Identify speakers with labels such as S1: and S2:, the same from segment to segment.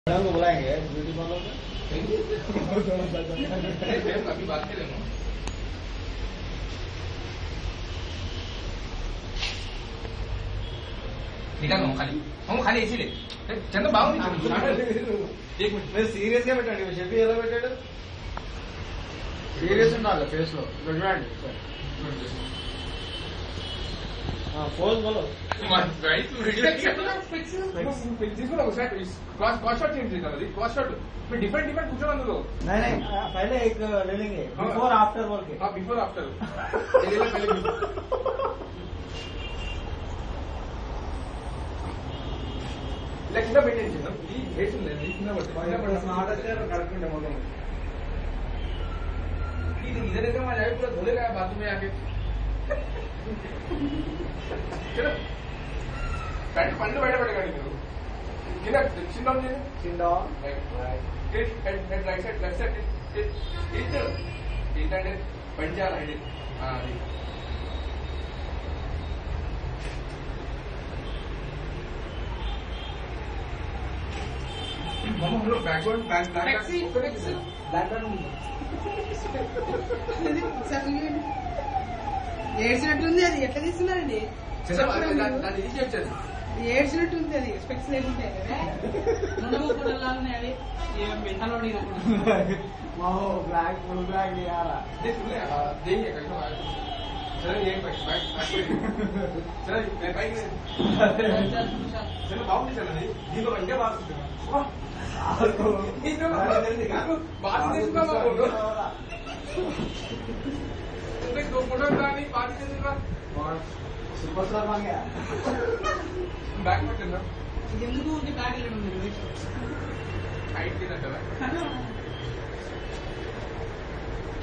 S1: को बुलाएंगे beauty parlour में
S2: अभी बात करेंगे निकाल हम खाली ऐसी ले चंद बाबू एक मिनट
S1: సీరియస్ గా పెట్టండి చెప్పి ఎలా పెట్టాడు సీరియస్ ఉండాలి ఫేస్ లో చూడండి పోజ్ बोलो
S2: डिफरेंट डिफरेंट कुछ
S1: नहीं नहीं पहले एक ले लेंगे बिफोर आफ्टर बोल के
S2: बिफोर आफ्टर ఇలా కింద పెట్టేసి ఈ హెయిర్స్ ఉంది కింద
S1: करेक्ट ఉండే మొత్తం
S2: इधर इधर मैं जाए पूरा धुलेगा बाथरूम में आके चलो पैंट पंड बैठ बैठेगा नहीं किधर chin down
S1: chin down
S2: head right side left side इधर इधर पंजा राइट हां हम लोग बैकवर्ड बैक
S3: ఏడ్చినట్టుంది అది ఎట్లా తీస్తున్నారండి ఏడ్చినట్టుంది అది స్పెక్స్ లేకుంటే అవి మెంటలో
S1: ब्लैक फुल ब्लैक नहीं आ रहा
S2: चलो बाबू चलो దీంట్లో ఇంకే బాగా दो फोटो नहीं बात
S1: सुपर स्टार बन गया
S2: बैक में चलना
S3: ఎందుకు ఉంది బ్యాగ్ వెళ్ళడం మీరు
S2: हाइट कितना चला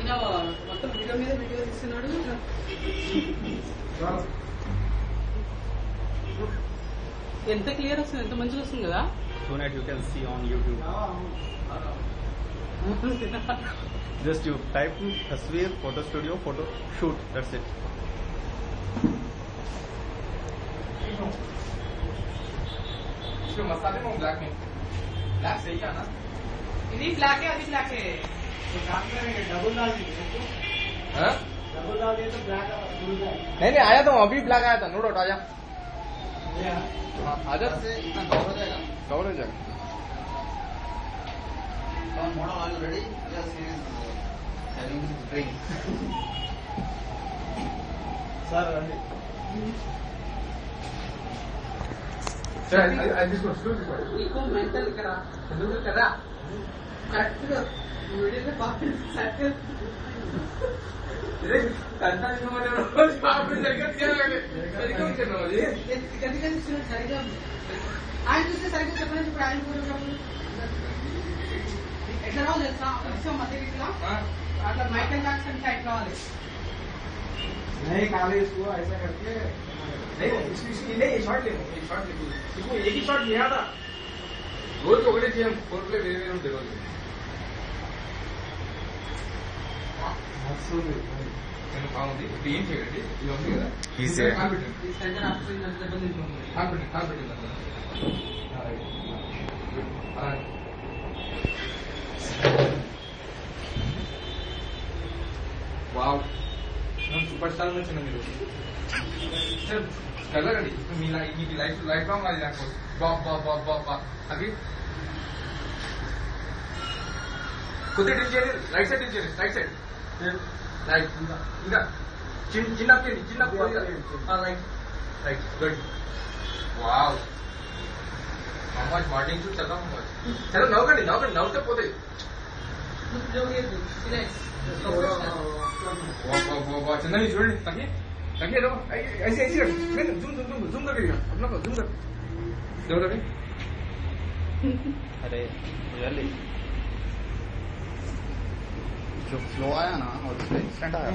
S3: ఇలా మొత్తం వీడియో మీద వీడియో తీస్తున్నాడు ఎంత క్లియర్ వస్తుంది ఎంత మంచిగా వస్తుంది కదా
S4: soon as you can see on YouTube. Just you type Tasveer photo studio photo shoot. That's it.
S2: इसमें मसाले में ब्लैक में ब्लैक सही है ना
S3: ఇది బ్లాక్ అది బ్లాక్
S1: तो काम करेंगे डबल डाल दीजिए
S2: हाँ
S1: डबल डाल दिए तो ब्लैक फुल ब्लैक
S2: नहीं आया था अभी ब्लैक आया था नो डाउट आजा आजा
S1: से इतना कवर हो जाएगा
S2: कवर हो जाएगा
S1: model are you ready? Yes, he is having his drink. Sir,
S2: sir I this one slow
S3: నీకు మెంటల్ ఇక్కడ
S2: दिस కదా
S3: కరెక్ట్ గా వీడియోలో బాగా సెట్
S2: इधर करता है मैंने रोज आप सरिगा क्या लगे सरिगा में करना मुझे
S3: గదిగా తీస్తున్నాడు సరిగా ఆయన చూస్తే సరిగ్గా చెప్పలేదు ఇప్పుడు ఆయన కూడా ఎట్లా రావాలి తెలుసా వచ్చాం మధ్య ఇట్లా అట్లా మైకల్ జాక్సన్ టైప్ రావాలి
S1: नहीं काले इसको ऐसा करके
S2: नहीं इसकी नहीं शॉट ले इसको एक ही शॉट लिया था रोज ఒకటే చేయం ఫోర్ ప్లే వేరే వేరే ఉంటుంది రోజు నేను బాగుంది ఇప్పుడు ఏం చేయండి ఇది ఉంది కదా కాన్ఫిడెంట్
S3: ఈ సెంటర్ ఆఫీస్ దెబ్బలు తింటుంది
S2: కాన్ఫిడెంట్ వావ్ సూపర్ స్టార్ में చిన్న మీరు సార్ కలరండి మీ లైఫ్ లాంగ్ అది నాకు బా అది కొద్దిగా టిల్ చేయండి రైట్ సైడ్ టిల్ చేయండి రైట్ సైడ్ రైట్ ఇంకా చిన్న రైట్ గుడ్ వావ్ మమ్మల్ని మార్నింగ్ చూసి చలో నవ్వుతే పోతే चंदन చూడండి तकिए लो ऐसे जूम करके अपना को जूम कर दो रवि
S4: अरे रियली जो फ्लो आया ना और उसमें इंस्टेंट आया